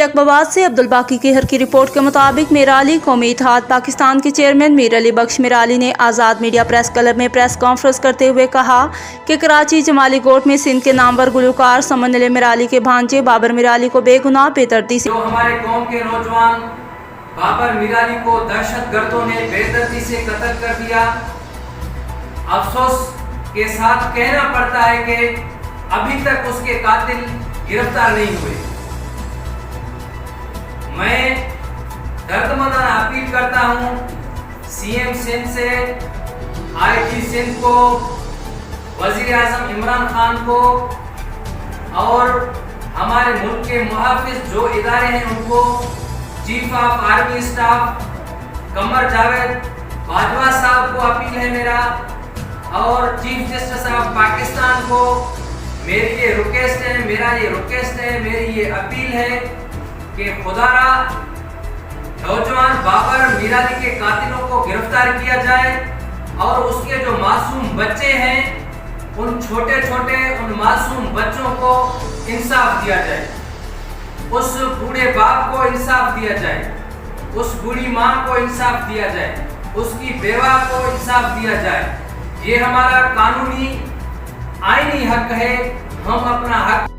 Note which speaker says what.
Speaker 1: जैकबाबाद से अब्दुल बाकी केहर की रिपोर्ट के मुताबिक मीरा अली कौमी इत्तेहाद पाकिस्तान के चेयरमैन मीर अली बख्श मीरा अली ने आज़ाद मीडिया प्रेस क्लब में प्रेस कॉन्फ्रेंस करते हुए कहा कि कराची जमाली कोर्ट में सिंध के नामवर गुलकार समन अली मीरा अली के भांजे बाबर मीरा अली को बेगुनाह बेदर्दी से
Speaker 2: हमारे कौम के नौजवान बाबर मीरा अली को दहशतगर्दों ने बेदर्दी से कत्ल कर दिया। अफसोस के साथ कहना पड़ता है कि अभी तक उसके कातिल गिरफ्तार नहीं हुए। मैं दर्दमंदाना अपील करता हूं सीएम सिंध से, आईजी सिंध को, वजीर आजम इमरान खान को और हमारे मुल्क के मुहाफिज जो इदारे हैं उनको, chief of army staff Qamar Javed Bajwa साहब को अपील है मेरा, और चीफ जस्टिस ऑफ पाकिस्तान को मेरी ये रिक्वेस्ट है, मेरी ये अपील है कि खुदारा नौजवान बाबर मीरा अली के कातिलों को गिरफ्तार किया जाए और उसके जो मासूम बच्चे हैं उन छोटे मासूम बच्चों को इंसाफ दिया जाए, उस बूढ़े बाप को इंसाफ दिया जाए, उस बूढ़ी माँ को इंसाफ दिया जाए, उसकी बेवा को इंसाफ दिया जाए। ये हमारा कानूनी आईनी हक है। हम अपना हक